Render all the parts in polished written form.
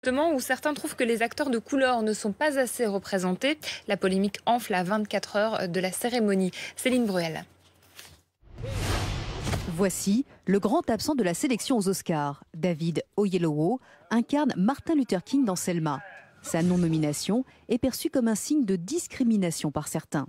Où certains trouvent que les acteurs de couleur ne sont pas assez représentés. La polémique enfle à 24 heures de la cérémonie. Céline Bruel. Voici le grand absent de la sélection aux Oscars. David Oyelowo incarne Martin Luther King dans Selma. Sa non-nomination est perçue comme un signe de discrimination par certains.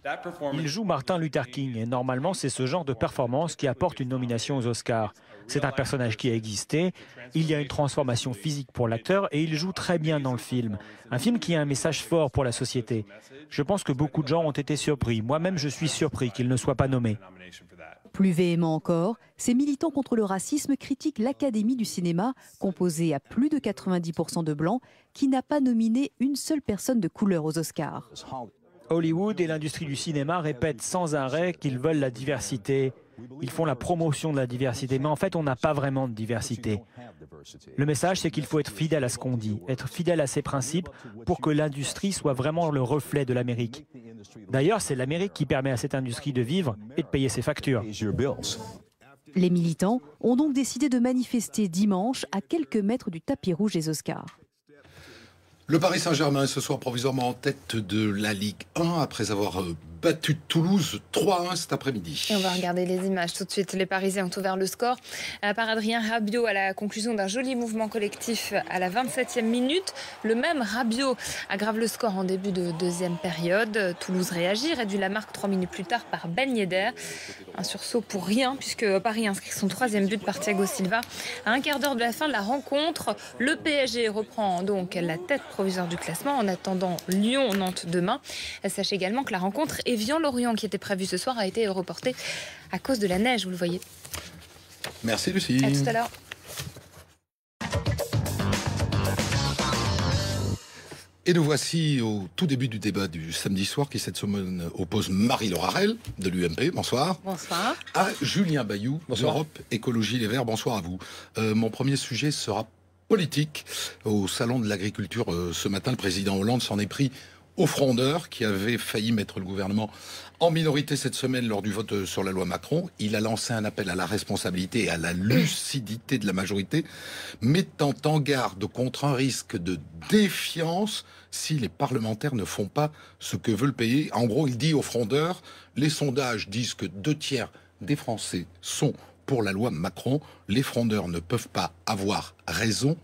Il joue Martin Luther King et normalement c'est ce genre de performance qui apporte une nomination aux Oscars. C'est un personnage qui a existé, il y a une transformation physique pour l'acteur et il joue très bien dans le film. Un film qui a un message fort pour la société. Je pense que beaucoup de gens ont été surpris. Moi-même je suis surpris qu'il ne soit pas nommé. Plus véhément encore, ces militants contre le racisme critiquent l'Académie du cinéma, composée à plus de 90% de blancs, qui n'a pas nominé une seule personne de couleur aux Oscars. Hollywood et l'industrie du cinéma répètent sans arrêt qu'ils veulent la diversité. Ils font la promotion de la diversité, mais en fait, on n'a pas vraiment de diversité. Le message, c'est qu'il faut être fidèle à ce qu'on dit, être fidèle à ses principes pour que l'industrie soit vraiment le reflet de l'Amérique. D'ailleurs, c'est l'Amérique qui permet à cette industrie de vivre et de payer ses factures. Les militants ont donc décidé de manifester dimanche à quelques mètres du tapis rouge des Oscars. Le Paris Saint-Germain est ce soir provisoirement en tête de la Ligue 1 après avoir battu Toulouse 3-1 cet après-midi. Et on va regarder les images tout de suite. Les Parisiens ont ouvert le score par Adrien Rabiot à la conclusion d'un joli mouvement collectif à la 27e minute. Le même Rabiot aggrave le score en début de deuxième période. Toulouse réagit, réduit la marque 3 minutes plus tard par Ben Yedder. Un sursaut pour rien puisque Paris inscrit son troisième but par Thiago Silva. À un quart d'heure de la fin de la rencontre, le PSG reprend donc la tête provisoire du classement en attendant Lyon-Nantes demain. Sachez également que la rencontre Évian-Lorient qui était prévue ce soir a été reportée à cause de la neige, vous le voyez. Merci Lucie. À tout à l'heure. Et nous voici au tout début du débat du samedi soir qui cette semaine oppose Marie-Laure Harel de l'UMP, bonsoir. Bonsoir. À Julien Bayou bonsoir. d'Europe Écologie Les Verts, bonsoir à vous. Mon premier sujet sera politique. Au Salon de l'Agriculture ce matin, le président Hollande s'en est pris aux frondeurs qui avaient failli mettre le gouvernement en minorité cette semaine lors du vote sur la loi Macron. Il a lancé un appel à la responsabilité et à la lucidité de la majorité, mettant en garde contre un risque de défiance si les parlementaires ne font pas ce que veut le pays. En gros, il dit aux frondeurs, les sondages disent que 2/3 des Français sont pour la loi Macron. Les frondeurs ne peuvent pas avoir raison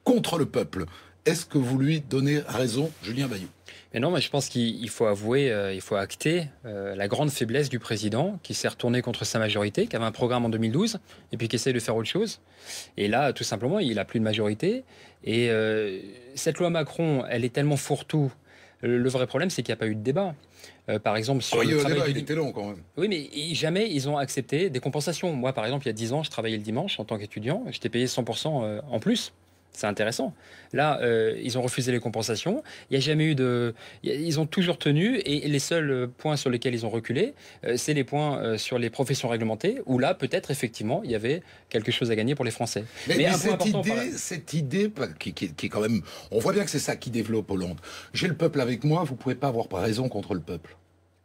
contre le peuple. Est-ce que vous lui donnez raison, Julien Bayou ? Mais non, mais je pense qu'il faut avouer, il faut acter la grande faiblesse du président qui s'est retourné contre sa majorité, qui avait un programme en 2012 et puis qui essaye de faire autre chose. Et là, tout simplement, il n'a plus de majorité. Et cette loi Macron, elle est tellement fourre-tout. Le vrai problème, c'est qu'il n'y a pas eu de débat. Par exemple, sur le travail il était long quand même. Oui, mais jamais ils ont accepté des compensations. Moi, par exemple, il y a 10 ans, je travaillais le dimanche en tant qu'étudiant. J'étais payé 100% en plus. C'est intéressant. Là, ils ont refusé les compensations. Il n'y a jamais eu de... Ils ont toujours tenu. Et les seuls points sur lesquels ils ont reculé, c'est les points sur les professions réglementées, où là, peut-être, effectivement, il y avait quelque chose à gagner pour les Français. Mais cette idée qui est quand même... On voit bien que c'est ça qui développe Hollande. J'ai le peuple avec moi, vous ne pouvez pas avoir raison contre le peuple.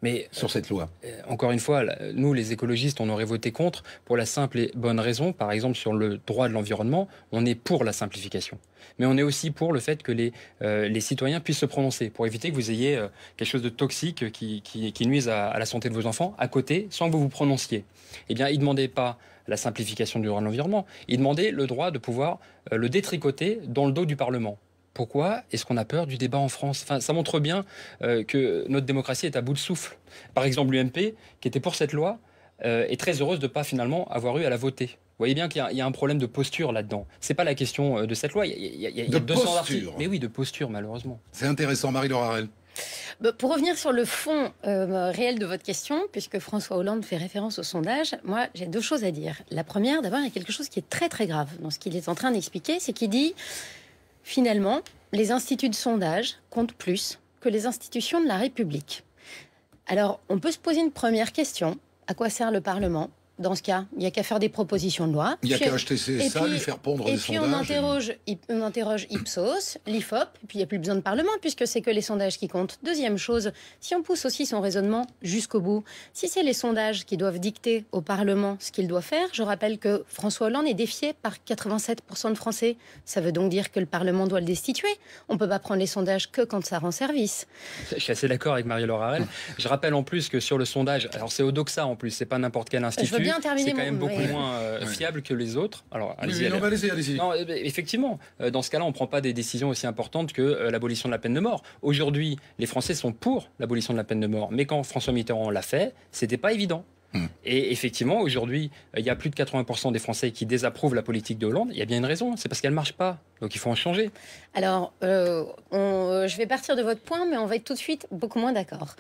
Mais sur cette loi. Encore une fois, nous, les écologistes, on aurait voté contre pour la simple et bonne raison. Par exemple, sur le droit de l'environnement, on est pour la simplification. Mais on est aussi pour le fait que les citoyens puissent se prononcer, pour éviter que vous ayez quelque chose de toxique qui nuise à la santé de vos enfants à côté, sans que vous vous prononciez. Eh bien, ils ne demandaient pas la simplification du droit de l'environnement. Ils demandaient le droit de pouvoir le détricoter dans le dos du Parlement. Pourquoi est-ce qu'on a peur du débat en France ? Enfin, ça montre bien que notre démocratie est à bout de souffle. Par exemple, l'UMP, qui était pour cette loi, est très heureuse de ne pas finalement avoir eu à la voter. Vous voyez bien qu'il y a un problème de posture là-dedans. C'est pas la question de cette loi. Il y a 200 articles. Mais oui, de posture, malheureusement. C'est intéressant, Marie-Laure Harel. Pour revenir sur le fond réel de votre question, puisque François Hollande fait référence au sondage, moi j'ai deux choses à dire. La première, d'abord, il y a quelque chose qui est très très grave dans ce qu'il est en train d'expliquer, c'est qu'il dit... Finalement, les instituts de sondage comptent plus que les institutions de la République. Alors, on peut se poser une première question. À quoi sert le Parlement ? dans ce cas, il n'y a qu'à faire des propositions de loi. Il n'y a qu'à acheter ça, lui faire pondre des sondages. Et puis on interroge Ipsos, l'IFOP, et puis il n'y a plus besoin de Parlement, puisque c'est que les sondages qui comptent. Deuxième chose, si on pousse aussi son raisonnement jusqu'au bout, si c'est les sondages qui doivent dicter au Parlement ce qu'il doit faire, je rappelle que François Hollande est défié par 87% de Français. Ça veut donc dire que le Parlement doit le destituer. On ne peut pas prendre les sondages que quand ça rend service. Je suis assez d'accord avec Marie-Laure Harel. Je rappelle en plus que sur le sondage, alors c'est Odoxa en plus, c'est pas n'importe quel institut. Je veux bien terminer. C'est quand même beaucoup moins fiable que les autres. Alors, allez-y. Non, effectivement, dans ce cas-là, on ne prend pas des décisions aussi importantes que l'abolition de la peine de mort. Aujourd'hui, les Français sont pour l'abolition de la peine de mort. Mais quand François Mitterrand l'a fait, c'était pas évident. Et effectivement, aujourd'hui, il y a plus de 80% des Français qui désapprouvent la politique de Hollande. Il y a bien une raison, c'est parce qu'elle ne marche pas. Donc il faut en changer. Alors, je vais partir de votre point, mais on va être tout de suite beaucoup moins d'accord.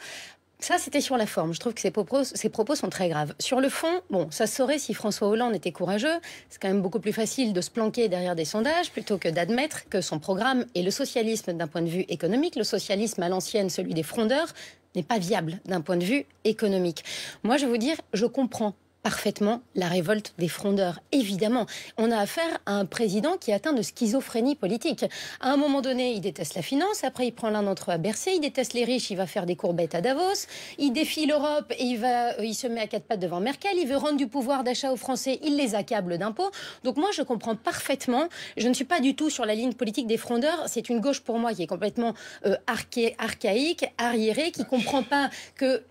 Ça, c'était sur la forme. Je trouve que ces propos sont très graves. Sur le fond, bon, ça se saurait si François Hollande était courageux. C'est quand même beaucoup plus facile de se planquer derrière des sondages plutôt que d'admettre que son programme et le socialisme d'un point de vue économique, le socialisme à l'ancienne, celui des frondeurs, n'est pas viable d'un point de vue économique. Moi, je vais vous dire, je comprends parfaitement la révolte des frondeurs, évidemment. On a affaire à un président qui est atteint de schizophrénie politique. À un moment donné, il déteste la finance, après il prend l'un d'entre eux à Bercy, il déteste les riches, il va faire des courbettes à Davos, il défie l'Europe et il se met à quatre pattes devant Merkel, il veut rendre du pouvoir d'achat aux Français, il les accable d'impôts. Donc moi, je comprends parfaitement, je ne suis pas du tout sur la ligne politique des frondeurs, c'est une gauche pour moi qui est complètement archaïque, arriérée, qui ne comprend pas que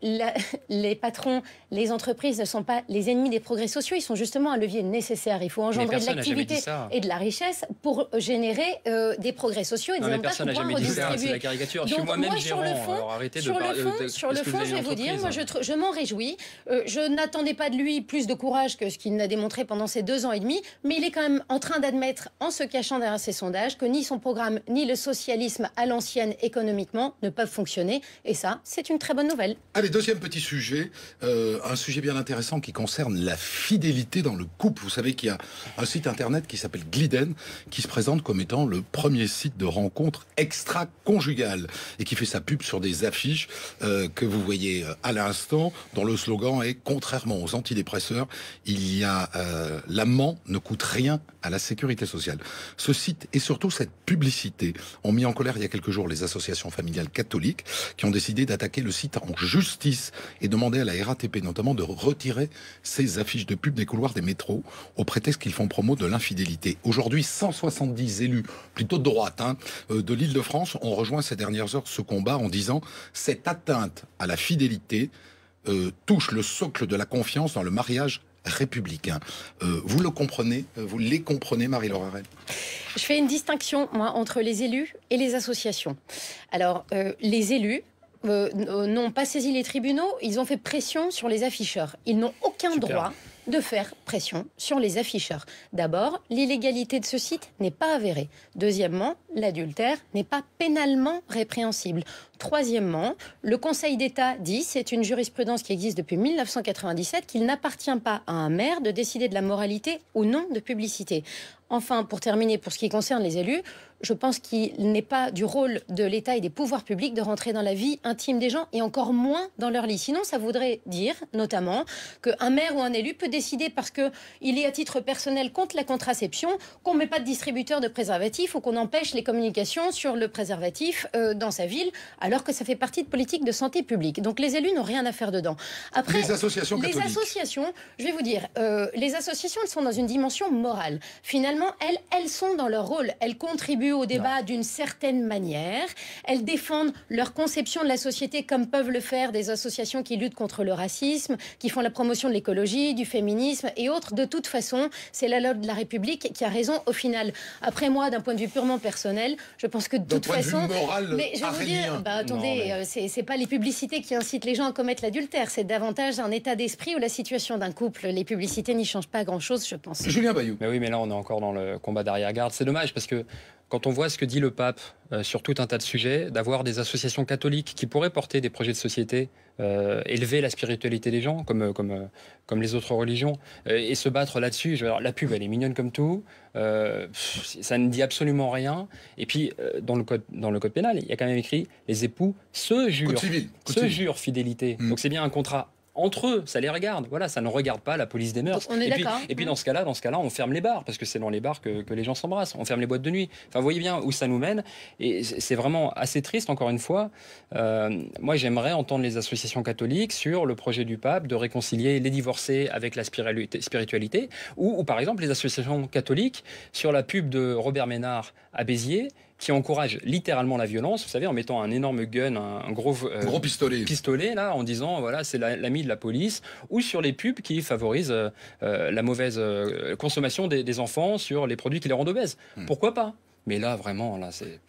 les patrons, les entreprises ne sont pas les ennemis des progrès sociaux, ils sont justement un levier nécessaire. Il faut engendrer de l'activité et de la richesse pour générer des progrès sociaux et des avantages pour pouvoir redistribuer. C'est la caricature. Je suis Donc moi-même moi, gérant. Alors arrêtez de parler. Sur le fond, je vais vous dire, moi, je m'en réjouis. Je n'attendais pas de lui plus de courage que ce qu'il n'a démontré pendant ces 2 ans et demi, mais il est quand même en train d'admettre, en se cachant derrière ses sondages, que ni son programme, ni le socialisme à l'ancienne économiquement ne peuvent fonctionner. Et ça, c'est une très bonne nouvelle. Allez, deuxième petit sujet, un sujet bien intéressant qui concerne la fidélité dans le couple. Vous savez qu'il y a un site internet qui s'appelle Gliden, qui se présente comme étant le premier site de rencontre extra-conjugale et qui fait sa pub sur des affiches que vous voyez à l'instant, dont le slogan est « Contrairement aux antidépresseurs, l'amant ne coûte rien à la sécurité sociale ». Ce site et surtout cette publicité ont mis en colère il y a quelques jours les associations familiales catholiques qui ont décidé d'attaquer le site en justice et demander à la RATP notamment de retirer ces affiches de pub des couloirs des métros au prétexte qu'ils font promo de l'infidélité. Aujourd'hui, 170 élus, plutôt de droite, de l'Île-de-France, ont rejoint ces dernières heures ce combat en disant « Cette atteinte à la fidélité touche le socle de la confiance dans le mariage républicain ». Vous le comprenez, vous les comprenez, Marie-Laure Harel? Je fais une distinction, moi, entre les élus et les associations. Alors, les élus n'ont pas saisi les tribunaux, ils ont fait pression sur les afficheurs. Ils n'ont aucun droit de faire pression sur les afficheurs. D'abord, l'illégalité de ce site n'est pas avérée. Deuxièmement, l'adultère n'est pas pénalement répréhensible. Troisièmement, le Conseil d'État dit, c'est une jurisprudence qui existe depuis 1997, qu'il n'appartient pas à un maire de décider de la moralité ou non de publicité. Enfin, pour terminer, pour ce qui concerne les élus, je pense qu'il n'est pas du rôle de l'État et des pouvoirs publics de rentrer dans la vie intime des gens et encore moins dans leur lit. Sinon, ça voudrait dire, notamment, qu'un maire ou un élu peut décider parce qu'il est à titre personnel contre la contraception, qu'on ne met pas de distributeur de préservatifs ou qu'on empêche les communications sur le préservatif dans sa ville, alors que ça fait partie de politique de santé publique. Donc les élus n'ont rien à faire dedans. Après, les associations catholiques. Les associations, je vais vous dire, les associations, elles sont dans une dimension morale. Finalement, elles sont dans leur rôle. Elles contribuent au débat d'une certaine manière. Elles défendent leur conception de la société comme peuvent le faire des associations qui luttent contre le racisme, qui font la promotion de l'écologie, du féminisme et autres. De toute façon, c'est la loi de la République qui a raison au final. Après moi, d'un point de vue purement personnel, je pense que de toute façon... Mais je vais vous dire, attendez, c'est pas les publicités qui incitent les gens à commettre l'adultère, c'est davantage un état d'esprit ou la situation d'un couple. Les publicités n'y changent pas grand-chose, je pense. Julien Bayou. Mais oui, mais là, on est encore dans le combat d'arrière-garde. C'est dommage parce que quand on voit ce que dit le pape sur tout un tas de sujets, d'avoir des associations catholiques qui pourraient porter des projets de société, élever la spiritualité des gens, comme les autres religions, et se battre là-dessus. La pub, elle est mignonne comme tout, ça ne dit absolument rien. Et puis, dans le code pénal, il y a quand même écrit « les époux se jurent fidélité ». Donc c'est bien un contrat Entre eux, ça les regarde. Voilà, ça ne regarde pas la police des mœurs. Donc, on est d'accord. Et puis dans ce cas-là, on ferme les bars, parce que c'est dans les bars que les gens s'embrassent. On ferme les boîtes de nuit. Enfin, vous voyez bien où ça nous mène. Et c'est vraiment assez triste, encore une fois. Moi, j'aimerais entendre les associations catholiques sur le projet du pape de réconcilier les divorcés avec la spiritualité. Ou par exemple, les associations catholiques sur la pub de Robert Ménard à Béziers, qui encourage littéralement la violence, vous savez, en mettant un énorme gun, un gros pistolet là, en disant voilà, c'est l'ami de la police, ou sur les pubs qui favorisent la mauvaise consommation des enfants sur les produits qui les rendent obèses. Pourquoi pas? Mais là, vraiment, là, c'est...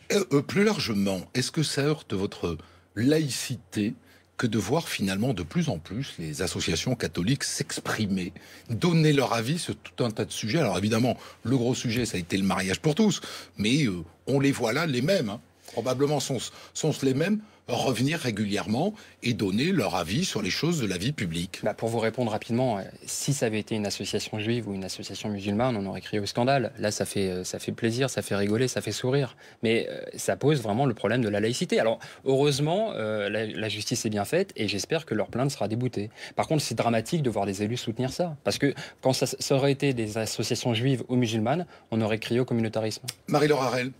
Plus largement, est-ce que ça heurte votre laïcité que de voir finalement de plus en plus les associations catholiques s'exprimer, donner leur avis sur tout un tas de sujets? Alors évidemment, le gros sujet, ça a été le mariage pour tous, mais on les voit là, les mêmes, probablement sont les mêmes, revenir régulièrement et donner leur avis sur les choses de la vie publique. Pour vous répondre rapidement, si ça avait été une association juive ou une association musulmane, on aurait crié au scandale. Là, ça fait plaisir, ça fait rigoler, ça fait sourire. Mais ça pose vraiment le problème de la laïcité. Alors, heureusement, la justice est bien faite et j'espère que leur plainte sera déboutée. Par contre, c'est dramatique de voir des élus soutenir ça. Parce que quand ça aurait été des associations juives ou musulmanes, on aurait crié au communautarisme. Marie-Laure Harel.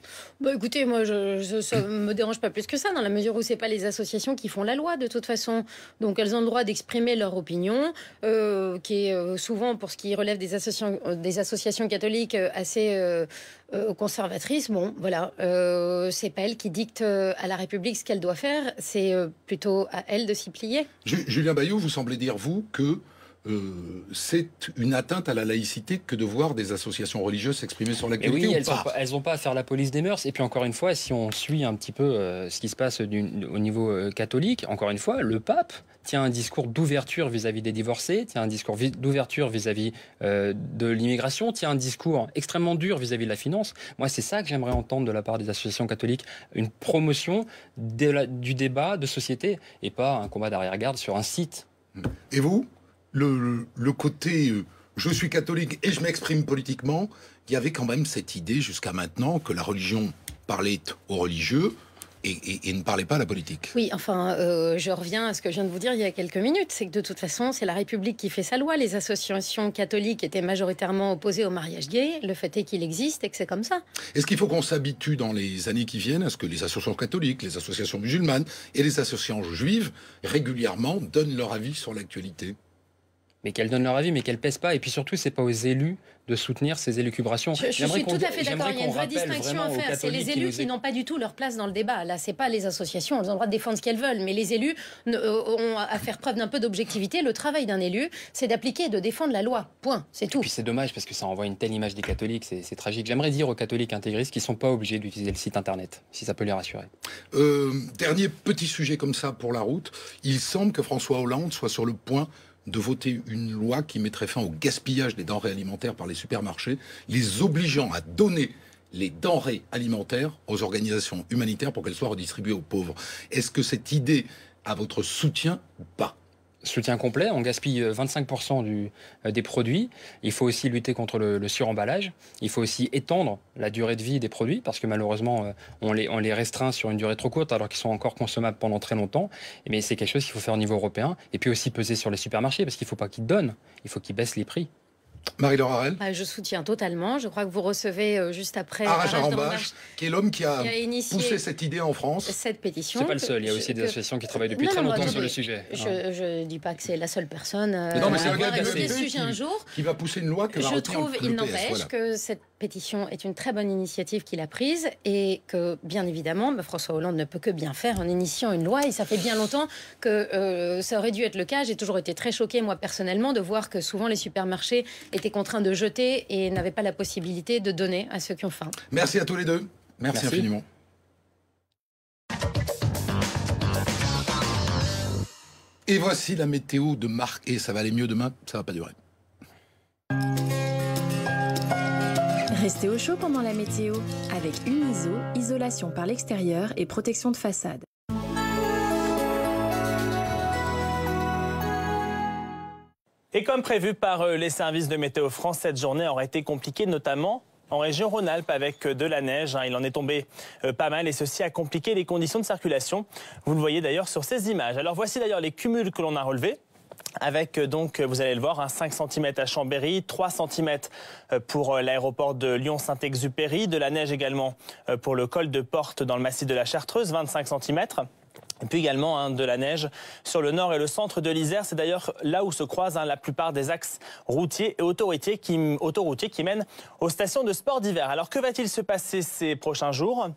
Écoutez, moi, ça ne me dérange pas plus que ça, dans la mesure où c'est pas les associations qui font la loi, de toute façon. Donc, elles ont le droit d'exprimer leur opinion, qui est souvent, pour ce qui relève des associations catholiques, assez conservatrices. Bon, voilà, c'est pas elle qui dicte à la République ce qu'elle doit faire, c'est plutôt à elle de s'y plier. Julien Bayou, vous semblez dire, vous, que c'est une atteinte à la laïcité que de voir des associations religieuses s'exprimer sur l'actualité. Oui, elles n'ont pas à faire la police des mœurs. Et puis encore une fois, si on suit un petit peu ce qui se passe au niveau catholique, encore une fois, le pape tient un discours d'ouverture vis-à-vis des divorcés, tient un discours d'ouverture vis-à-vis de l'immigration, tient un discours extrêmement dur vis-à-vis de la finance. Moi, c'est ça que j'aimerais entendre de la part des associations catholiques, une promotion du débat de société et pas un combat d'arrière-garde sur un site. Et vous ? Le côté je suis catholique et je m'exprime politiquement, il y avait quand même cette idée jusqu'à maintenant que la religion parlait aux religieux et ne parlait pas à la politique. Oui, enfin, je reviens à ce que je viens de vous dire il y a quelques minutes, c'est que de toute façon, c'est la République qui fait sa loi. Les associations catholiques étaient majoritairement opposées au mariage gay. Le fait est qu'il existe et que c'est comme ça. Est-ce qu'il faut qu'on s'habitue dans les années qui viennent à ce que les associations catholiques, les associations musulmanes et les associations juives régulièrement donnent leur avis sur l'actualité ? Mais qu'elles donnent leur avis, mais qu'elles pèsent pas. Et puis surtout, c'est pas aux élus de soutenir ces élucubrations. Je suis tout à fait d'accord. Il y a une vraie distinction à faire. C'est les élus qui n'ont pas du tout leur place dans le débat. Là, c'est pas les associations. Elles ont le droit de défendre ce qu'elles veulent. Mais les élus ont à faire preuve d'un peu d'objectivité. Le travail d'un élu, c'est d'appliquer et de défendre la loi. Point. C'est tout. Et puis c'est dommage parce que ça envoie une telle image des catholiques. C'est tragique. J'aimerais dire aux catholiques intégristes qu'ils sont pas obligés d'utiliser le site internet, si ça peut les rassurer. Dernier petit sujet comme ça pour la route. Il semble que François Hollande soit sur le point de voter une loi qui mettrait fin au gaspillage des denrées alimentaires par les supermarchés, les obligeant à donner les denrées alimentaires aux organisations humanitaires pour qu'elles soient redistribuées aux pauvres. Est-ce que cette idée a votre soutien ou pas ? Soutien complet, on gaspille 25% des produits. Il faut aussi lutter contre le suremballage. Il faut aussi étendre la durée de vie des produits parce que malheureusement, on les restreint sur une durée trop courte alors qu'ils sont encore consommables pendant très longtemps. Mais c'est quelque chose qu'il faut faire au niveau européen et puis aussi peser sur les supermarchés parce qu'il ne faut pas qu'ils donnent, il faut qu'ils baissent les prix. Marie-Laure Harel. Je soutiens totalement. Je crois que vous recevez juste après Arash Arambach, qui est l'homme qui a initié poussé cette idée en France. Cette pétition. C'est pas le seul. Il y a aussi des associations qui travaillent depuis très longtemps sur le sujet. Je ne dis pas que c'est la seule personne. Non, mais c'est un gars qui va pousser une loi que va retenir le PS. Il n'empêche que cette pétition est une très bonne initiative qu'il a prise et que, bien évidemment, François Hollande ne peut que bien faire en initiant une loi. Et ça fait bien longtemps que ça aurait dû être le cas. J'ai toujours été très choquée, moi, personnellement, de voir que souvent les supermarchés étaient contraints de jeter et n'avaient pas la possibilité de donner à ceux qui ont faim. Merci à tous les deux. Merci infiniment. Et voici la météo de Marc. Et ça va aller mieux demain, ça va pas durer. Restez au chaud pendant la météo avec Uniso, isolation par l'extérieur et protection de façade. Et comme prévu par les services de Météo France, cette journée aurait été compliquée, notamment en région Rhône-Alpes avec de la neige. Il en est tombé pas mal et ceci a compliqué les conditions de circulation. Vous le voyez d'ailleurs sur ces images. Alors voici d'ailleurs les cumuls que l'on a relevés. avec donc, vous allez le voir, 5 cm à Chambéry, 3 cm pour l'aéroport de Lyon-Saint-Exupéry, de la neige également pour le col de Porte dans le massif de la Chartreuse, 25 cm. Et puis également de la neige sur le nord et le centre de l'Isère. C'est d'ailleurs là où se croisent la plupart des axes routiers et autoroutiers qui mènent aux stations de sport d'hiver. Alors que va-t-il se passer ces prochains jours ?